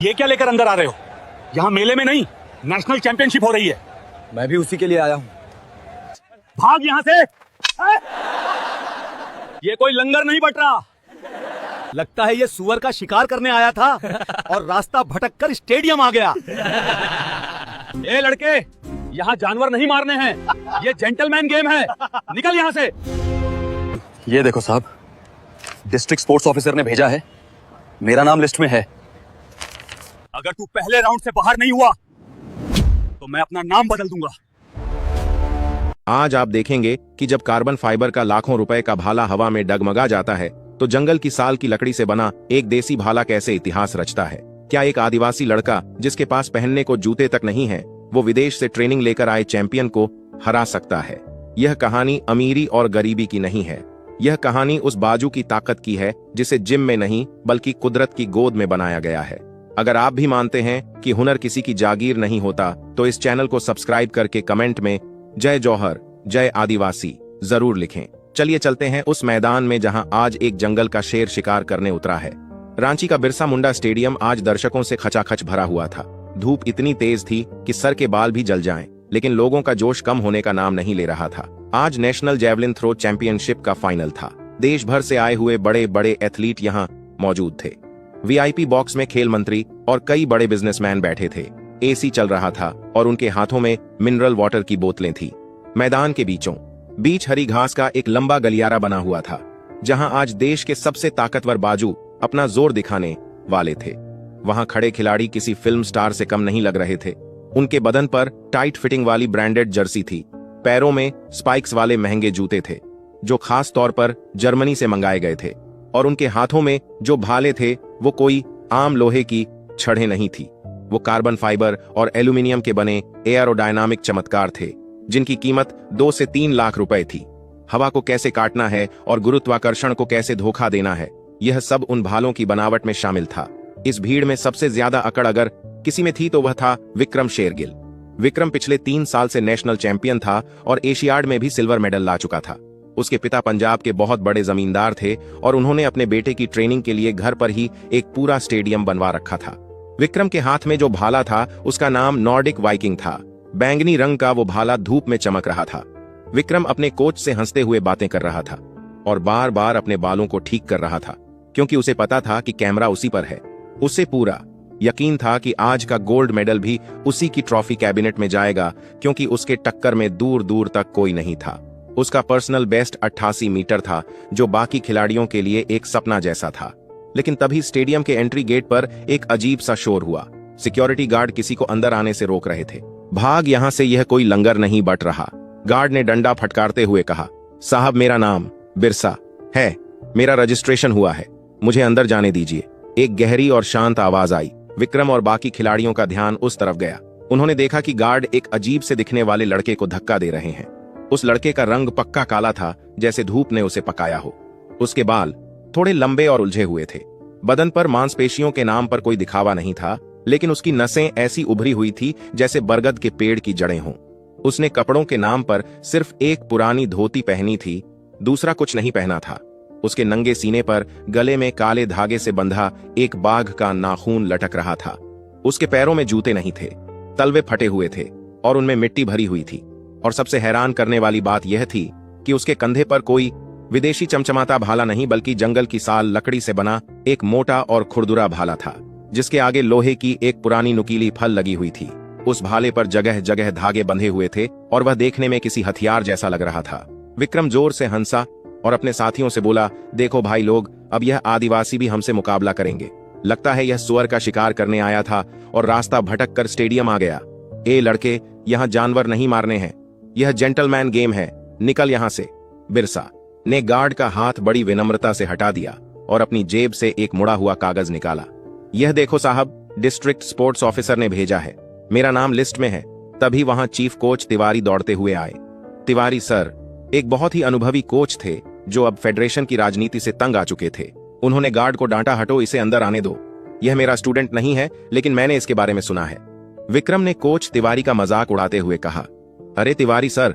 ये क्या लेकर अंदर आ रहे हो? यहाँ मेले में नहीं, नेशनल चैंपियनशिप हो रही है। मैं भी उसी के लिए आया हूँ। भाग यहाँ से। ये कोई लंगर नहीं बट रहा। लगता है ये सुअर का शिकार करने आया था और रास्ता भटक कर स्टेडियम आ गया। ए लड़के, यहाँ जानवर नहीं मारने हैं, ये जेंटलमैन गेम है। निकल यहाँ से। ये देखो साहब, डिस्ट्रिक्ट स्पोर्ट्स ऑफिसर ने भेजा है, मेरा नाम लिस्ट में है। अगर तू पहले राउंड से बाहर नहीं हुआ तो मैं अपना नाम बदल दूंगा। आज आप देखेंगे कि जब कार्बन फाइबर का लाखों रुपए का भाला हवा में डगमगा जाता है तो जंगल की साल की लकड़ी से बना एक देसी भाला कैसे इतिहास रचता है। क्या एक आदिवासी लड़का जिसके पास पहनने को जूते तक नहीं है, वो विदेश से ट्रेनिंग लेकर आए चैंपियन को हरा सकता है? यह कहानी अमीरी और गरीबी की नहीं है, यह कहानी उस बाजू की ताकत की है जिसे जिम में नहीं बल्कि कुदरत की गोद में बनाया गया है। अगर आप भी मानते हैं कि हुनर किसी की जागीर नहीं होता तो इस चैनल को सब्सक्राइब करके कमेंट में जय जौहर, जय आदिवासी जरूर लिखें। चलिए चलते हैं उस मैदान में जहां आज एक जंगल का शेर शिकार करने उतरा है। रांची का बिरसा मुंडा स्टेडियम आज दर्शकों से खचाखच भरा हुआ था। धूप इतनी तेज थी कि सर के बाल भी जल जाएं, लेकिन लोगों का जोश कम होने का नाम नहीं ले रहा था। आज नेशनल जैवलिन थ्रो चैंपियनशिप का फाइनल था। देश भर से आए हुए बड़े बड़े एथलीट यहाँ मौजूद थे। वीआईपी बॉक्स में खेल मंत्री और कई बड़े बिजनेसमैन बैठे थे। एसी चल रहा था और उनके हाथों में मिनरल वाटर की बोतलें थी। मैदान के बीचों बीच हरी घास का एक लंबा गलियारा बना हुआ था, जहां आज देश के सबसे ताकतवर बाजू अपना जोर दिखाने वाले थे। वहां खड़े खिलाड़ी किसी फिल्म स्टार से कम नहीं लग रहे थे। उनके बदन पर टाइट फिटिंग वाली ब्रांडेड जर्सी थी, पैरों में स्पाइक्स वाले महंगे जूते थे जो खास तौर पर जर्मनी से मंगाए गए थे, और उनके हाथों में जो भाले थे वो कोई आम लोहे की छड़ें नहीं थी। वो कार्बन फाइबर और एल्यूमिनियम के बने एयरोडायनामिक चमत्कार थे जिनकी कीमत 2 से 3 लाख रुपए थी। हवा को कैसे काटना है और गुरुत्वाकर्षण को कैसे धोखा देना है, यह सब उन भालों की बनावट में शामिल था। इस भीड़ में सबसे ज्यादा अकड़ अगर किसी में थी तो वह था विक्रम शेरगिल। विक्रम पिछले 3 साल से नेशनल चैंपियन था और एशियाड में भी सिल्वर मेडल ला चुका था। उसके पिता पंजाब के बहुत बड़े जमींदार थे और उन्होंने अपने बेटे की ट्रेनिंग के लिए घर पर ही एक पूरा स्टेडियम बनवा रखा था। विक्रम के हाथ में जो भाला था उसका नाम नॉर्डिक वाइकिंग था। बैंगनी रंग का वो भाला धूप में चमक रहा था। विक्रम अपने कोच से हंसते हुए बातें कर रहा था और बार बार अपने बालों को ठीक कर रहा था, क्योंकि उसे पता था कि कैमरा उसी पर है। उसे पूरा यकीन था कि आज का गोल्ड मेडल भी उसी की ट्रॉफी कैबिनेट में जाएगा, क्योंकि उसके टक्कर में दूर दूर तक कोई नहीं था। उसका पर्सनल बेस्ट 88 मीटर था, जो बाकी खिलाड़ियों के लिए एक सपना जैसा था। लेकिन तभी स्टेडियम के एंट्री गेट पर एक अजीब सा शोर हुआ। सिक्योरिटी गार्ड किसी को अंदर आने से रोक रहे थे। भाग यहाँ से, यह कोई लंगर नहीं बट रहा। गार्ड ने डंडा फटकारते हुए कहा, साहब मेरा नाम बिरसा है, मेरा रजिस्ट्रेशन हुआ है, मुझे अंदर जाने दीजिए। एक गहरी और शांत आवाज आई। विक्रम और बाकी खिलाड़ियों का ध्यान उस तरफ गया। उन्होंने देखा कि गार्ड एक अजीब से दिखने वाले लड़के को धक्का दे रहे हैं। उस लड़के का रंग पक्का काला था, जैसे धूप ने उसे पकाया हो। उसके बाल थोड़े लंबे और उलझे हुए थे। बदन पर मांसपेशियों के नाम पर कोई दिखावा नहीं था, लेकिन उसकी नसें ऐसी उभरी हुई थी जैसे बरगद के पेड़ की जड़ें हों। उसने कपड़ों के नाम पर सिर्फ एक पुरानी धोती पहनी थी, दूसरा कुछ नहीं पहना था। उसके नंगे सीने पर गले में काले धागे से बंधा एक बाघ का नाखून लटक रहा था। उसके पैरों में जूते नहीं थे, तलवे फटे हुए थे और उनमें मिट्टी भरी हुई थी। और सबसे हैरान करने वाली बात यह थी कि उसके कंधे पर कोई विदेशी चमचमाता भाला नहीं, बल्कि जंगल की साल लकड़ी से बना एक मोटा और खुरदुरा भाला था, जिसके आगे लोहे की एक पुरानी नुकीली फल लगी हुई थी। उस भाले पर जगह जगह धागे बंधे हुए थे और वह देखने में किसी हथियार जैसा लग रहा था। विक्रम जोर से हंसा और अपने साथियों से बोला, देखो भाई लोग, अब यह आदिवासी भी हमसे मुकाबला करेंगे। लगता है यह सुअर का शिकार करने आया था और रास्ता भटक कर स्टेडियम आ गया। ए लड़के, यहाँ जानवर नहीं मारने हैं, यह जेंटलमैन गेम है, निकल यहाँ से। बिरसा ने गार्ड का हाथ बड़ी विनम्रता से हटा दिया और अपनी जेब से एक मुड़ा हुआ कागज निकाला। यह देखो साहब, डिस्ट्रिक्ट स्पोर्ट्स ऑफिसर ने भेजा है, मेरा नाम लिस्ट में है। तभी वहां चीफ कोच तिवारी दौड़ते हुए आए। तिवारी सर एक बहुत ही अनुभवी कोच थे जो अब फेडरेशन की राजनीति से तंग आ चुके थे। उन्होंने गार्ड को डांटा, हटो, इसे अंदर आने दो, यह मेरा स्टूडेंट नहीं है, लेकिन मैंने इसके बारे में सुना है। विक्रम ने कोच तिवारी का मजाक उड़ाते हुए कहा, अरे तिवारी सर,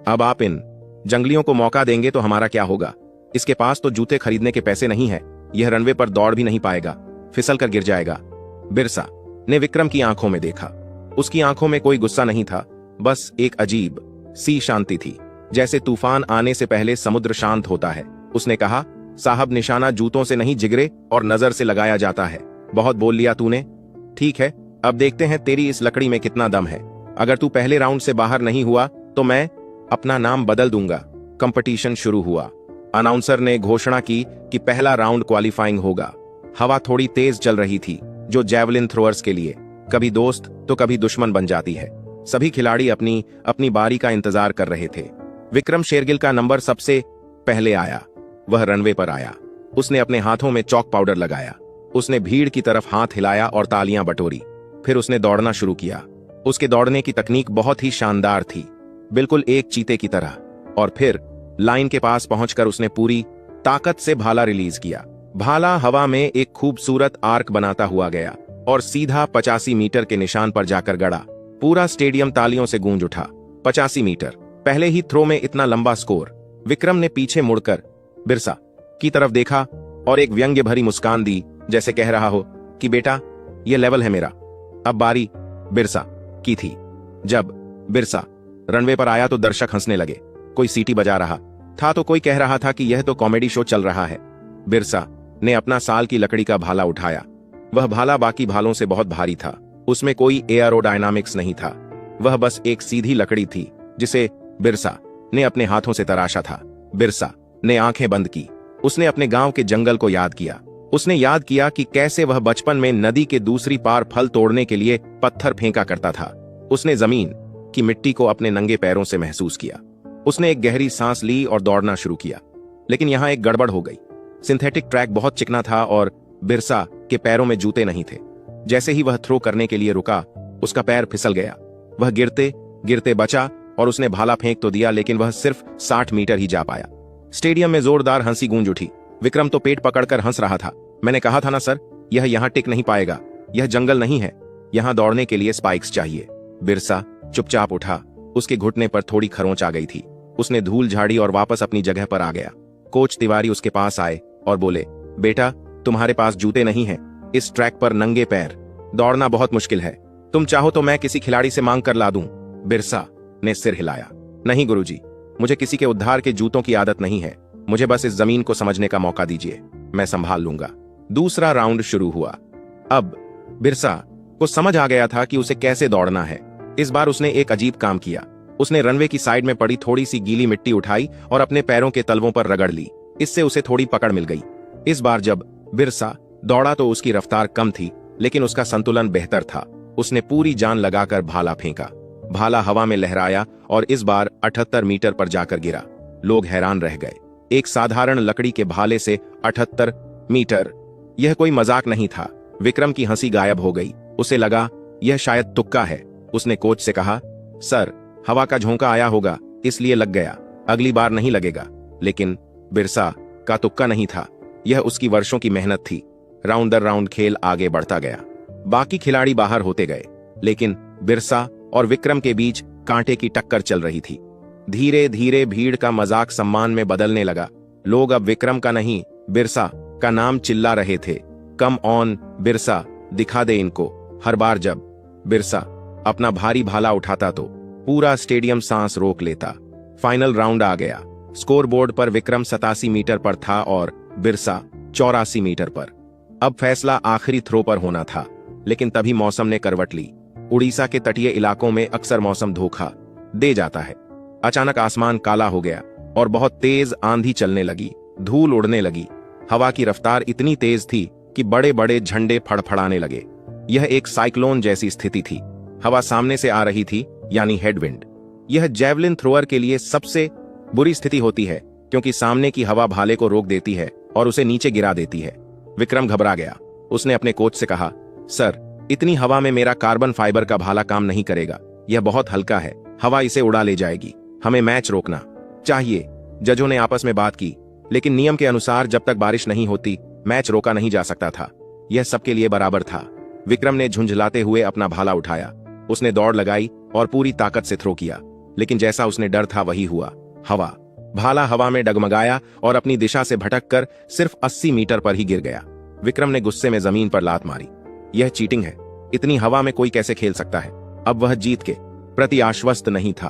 अब आप इन जंगलियों को मौका देंगे तो हमारा क्या होगा? इसके पास तो जूते खरीदने के पैसे नहीं है, यह रनवे पर दौड़ भी नहीं पाएगा, फिसल कर गिर जाएगा। बिरसा ने विक्रम की आंखों में देखा। उसकी आंखों में कोई गुस्सा नहीं था, बस एक अजीब सी शांति थी, जैसे तूफान आने से पहले समुद्र शांत होता है। उसने कहा, साहब, निशाना जूतों से नहीं जिगरे और नजर से लगाया जाता है। बहुत बोल लिया तूने। ठीक है, अब देखते हैं तेरी इस लकड़ी में कितना दम है। अगर तू पहले राउंड से बाहर नहीं हुआ तो मैं अपना नाम बदल दूंगा। कंपटीशन शुरू हुआ। अनाउंसर ने घोषणा की कि पहला राउंड क्वालिफाइंग होगा। हवा थोड़ी तेज चल रही थी, जो जैवलिन थ्रोअर्स के लिए कभी दोस्त तो कभी दुश्मन बन जाती है। सभी खिलाड़ी अपनी अपनी बारी का इंतजार कर रहे थे। विक्रम शेरगिल का नंबर सबसे पहले आया। वह रनवे पर आया। उसने अपने हाथों में चॉक पाउडर लगाया। उसने भीड़ की तरफ हाथ हिलाया और तालियां बटोरी। फिर उसने दौड़ना शुरू किया। उसके दौड़ने की तकनीक बहुत ही शानदार थी, बिल्कुल एक चीते की तरह। और फिर लाइन के पास पहुंचकर उसने पूरी ताकत से भाला रिलीज किया। भाला हवा में एक खूबसूरत आर्क बनाता हुआ गया और सीधा 85 मीटर के निशान पर जाकर गड़ा। पूरा स्टेडियम तालियों से गूंज उठा। 85 मीटर, पहले ही थ्रो में इतना लंबा स्कोर। विक्रम ने पीछे मुड़कर बिरसा की तरफ देखा और एक व्यंग्य भरी मुस्कान दी, जैसे कह रहा हो कि बेटा, यह लेवल है मेरा। अब बारी बिरसा की थी। जब बिरसा रनवे पर आया तो दर्शक हंसने लगे। कोई सीटी बजा रहा था तो कोई कह रहा था कि यह तो कॉमेडी शो चल रहा है। बिरसा ने अपना साल की लकड़ी का भाला उठाया। वह भाला बाकी भालों से बहुत भारी था। उसमें कोई एयरोडायनामिक्स नहीं था। वह बस एक सीधी लकड़ी थी जिसे बिरसा ने अपने हाथों से तराशा था। बिरसा ने आंखें बंद की। उसने अपने गांव के जंगल को याद किया। उसने याद किया कि कैसे वह बचपन में नदी के दूसरी पार फल तोड़ने के लिए पत्थर फेंका करता था। उसने जमीन की मिट्टी को अपने नंगे पैरों से महसूस किया। उसने एक गहरी सांस ली और दौड़ना शुरू किया। लेकिन यहां एक गड़बड़ हो गई। सिंथेटिक ट्रैक बहुत चिकना था और बिरसा के पैरों में जूते नहीं थे। जैसे ही वह थ्रो करने के लिए रुका, उसका पैर फिसल गया। वह गिरते गिरते बचा और उसने भाला फेंक तो दिया, लेकिन वह सिर्फ 60 मीटर ही जा पाया। स्टेडियम में जोरदार हंसी गूंज उठी। विक्रम तो पेट पकड़कर हंस रहा था। मैंने कहा था ना सर, यह यहां टिक नहीं पाएगा। यह जंगल नहीं है, यहां दौड़ने के लिए स्पाइक्स चाहिए। बिरसा चुपचाप उठा। उसके घुटने पर थोड़ी खरोंच आ गई थी। उसने धूल झाड़ी और वापस अपनी जगह पर आ गया। कोच तिवारी उसके पास आए और बोले, बेटा, तुम्हारे पास जूते नहीं हैं। इस ट्रैक पर नंगे पैर दौड़ना बहुत मुश्किल है। तुम चाहो तो मैं किसी खिलाड़ी से मांग कर ला दूं। बिरसा ने सिर हिलाया। नहीं गुरुजी, मुझे किसी के उद्धार के जूतों की आदत नहीं है। मुझे बस इस जमीन को समझने का मौका दीजिए, मैं संभाल लूंगा। दूसरा राउंड शुरू हुआ। अब बिरसा को समझ आ गया था कि उसे कैसे दौड़ना है। इस बार उसने एक अजीब काम किया। उसने रनवे की साइड में पड़ी थोड़ी सी गीली मिट्टी उठाई और अपने पैरों के तलवों पर रगड़ ली। इससे उसे थोड़ी पकड़ मिल गई। इस बार जब बिरसा दौड़ा तो उसकी रफ्तार कम थी, लेकिन उसका संतुलन बेहतर था। उसने पूरी जान लगाकर भाला फेंका। भाला हवा में लहराया और इस बार 78 मीटर पर जाकर गिरा। लोग हैरान रह गए। एक साधारण लकड़ी के भाले से 78 मीटर, यह कोई मजाक नहीं था। विक्रम की हंसी गायब हो गई। उसे लगा यह शायद तुक्का है। उसने कोच से कहा, सर, हवा का झोंका आया होगा इसलिए लग गया, अगली बार नहीं लगेगा। लेकिन बिरसा का तुक्का नहीं था, यह उसकी वर्षों की मेहनत थी। राउंड दर राउंड खेल आगे बढ़ता गया। बाकी खिलाड़ी बाहर होते गए, लेकिन बिरसा और विक्रम के बीच कांटे की टक्कर चल रही थी। धीरे धीरे भीड़ का मजाक सम्मान में बदलने लगा। लोग अब विक्रम का नहीं, बिरसा का नाम चिल्ला रहे थे। कम ऑन बिरसा, दिखा दे इनको। हर बार जब बिरसा अपना भारी भाला उठाता तो पूरा स्टेडियम सांस रोक लेता। फाइनल राउंड आ गया। स्कोर बोर्ड पर विक्रम 87 मीटर पर था और बिरसा 84 मीटर पर। अब फैसला आखिरी थ्रो पर होना था, लेकिन तभी मौसम ने करवट ली। उड़ीसा के तटीय इलाकों में अक्सर मौसम धोखा दे जाता है। अचानक आसमान काला हो गया और बहुत तेज आंधी चलने लगी। धूल उड़ने लगी। हवा की रफ्तार इतनी तेज थी कि बड़े बड़े झंडे फड़फड़ाने लगे। यह एक साइक्लोन जैसी स्थिति थी। हवा सामने से आ रही थी, यानी हेडविंड। यह जैवलिन थ्रोअर के लिए सबसे बुरी स्थिति होती है, क्योंकि सामने की हवा भाले को रोक देती है और उसे नीचे गिरा देती है। विक्रम घबरा गया। उसने अपने कोच से कहा, सर, इतनी हवा में मेरा कार्बन फाइबर का भाला काम नहीं करेगा। यह बहुत हल्का है, हवा इसे उड़ा ले जाएगी। हमें मैच रोकना चाहिए। जजों ने आपस में बात की, लेकिन नियम के अनुसार जब तक बारिश नहीं होती, मैच रोका नहीं जा सकता था। यह सबके लिए बराबर था। विक्रम ने झुंझलाते हुए अपना भाला उठाया। उसने दौड़ लगाई और पूरी ताकत से थ्रो किया, लेकिन जैसा उसने डर था वही हुआ। भाला हवा में डगमगाया और अपनी दिशा से भटककर सिर्फ 80 मीटर पर ही गिर गया। विक्रम ने गुस्से में जमीन पर लात मारी। यह चीटिंग है। इतनी हवा में कोई कैसे खेल सकता है। अब वह जीत के प्रति आश्वस्त नहीं था।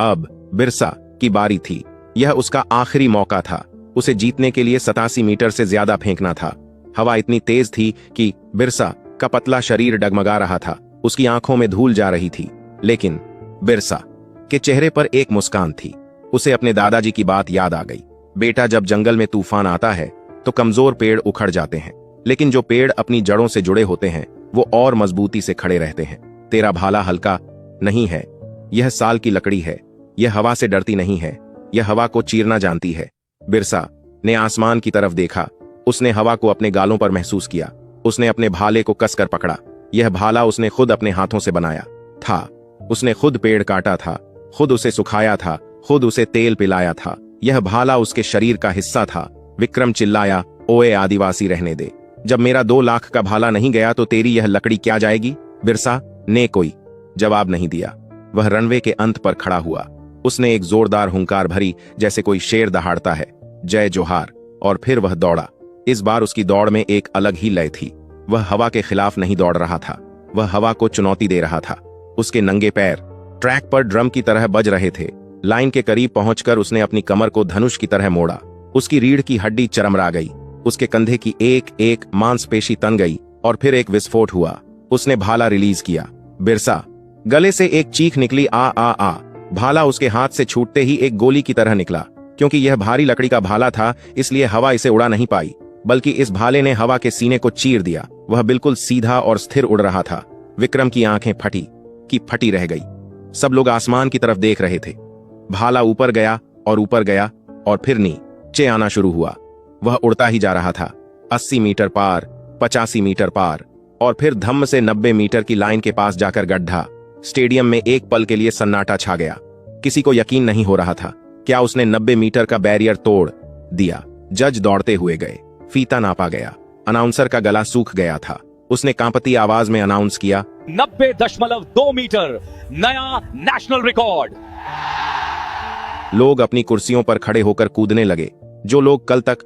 अब बिरसा की बारी थी। यह उसका आखिरी मौका था। उसे जीतने के लिए 87 मीटर से ज्यादा फेंकना था। हवा इतनी तेज थी कि बिरसा का पतला शरीर डगमगा रहा था। उसकी आंखों में धूल जा रही थी, लेकिन बिरसा के चेहरे पर एक मुस्कान थी। उसे अपने दादाजी की बात याद आ गई। बेटा, जब जंगल में तूफान आता है तो कमजोर पेड़ उखड़ जाते हैं, लेकिन जो पेड़ अपनी जड़ों से जुड़े होते हैं वो और मजबूती से खड़े रहते हैं। तेरा भाला हल्का नहीं है। यह साल की लकड़ी है। यह हवा से डरती नहीं है। यह हवा को चीरना जानती है। बिरसा ने आसमान की तरफ देखा। उसने हवा को अपने गालों पर महसूस किया। उसने अपने भाले को कसकर पकड़ा। यह भाला उसने खुद अपने हाथों से बनाया था। उसने खुद पेड़ काटा था, खुद उसे सुखाया था, खुद उसे तेल पिलाया था। यह भाला उसके शरीर का हिस्सा था। विक्रम चिल्लाया, ओए आदिवासी, रहने दे। जब मेरा 2 लाख का भाला नहीं गया तो तेरी यह लकड़ी क्या जाएगी? बिरसा ने कोई जवाब नहीं दिया। वह रनवे के अंत पर खड़ा हुआ। उसने एक जोरदार हुंकार भरी, जैसे कोई शेर दहाड़ता है, जय जोहार। और फिर वह दौड़ा। इस बार उसकी दौड़ में एक अलग ही लय थी। वह हवा के खिलाफ नहीं दौड़ रहा था, वह हवा को चुनौती दे रहा था। उसके नंगे पैर ट्रैक पर ड्रम की तरह बज रहे थे। लाइन के करीब पहुंचकर उसने अपनी कमर को धनुष की तरह मोड़ा। उसकी रीढ़ की हड्डी चरमरा गई। उसके कंधे की एक एक मांसपेशी तन गई और फिर एक विस्फोट हुआ। उसने भाला रिलीज किया। बिरसा गले से एक चीख निकली, आ आ आ। भाला उसके हाथ से छूटते ही एक गोली की तरह निकला। क्योंकि यह भारी लकड़ी का भाला था, इसलिए हवा इसे उड़ा नहीं पाई, बल्कि इस भाले ने हवा के सीने को चीर दिया। वह बिल्कुल सीधा और स्थिर उड़ रहा था। विक्रम की आंखें फटी रह गई। सब लोग आसमान की तरफ देख रहे थे। भाला ऊपर गया और फिर नीचे आना शुरू हुआ। वह उड़ता ही जा रहा था। 80 मीटर पार, 85 मीटर पार, और फिर धम्म से 90 मीटर की लाइन के पास जाकर गड्ढा। स्टेडियम में एक पल के लिए सन्नाटा छा गया। किसी को यकीन नहीं हो रहा था, क्या उसने 90 मीटर का बैरियर तोड़ दिया? जज दौड़ते हुए गए। फीता नापा गया। अनाउंसर का गला सूख गया था। उसने कांपती आवाज में अनाउंस किया, 90.2 मीटर, नया नेशनल रिकॉर्ड। लोग अपनी कुर्सियों पर खड़े होकर कूदने लगे। जो लोग कल तक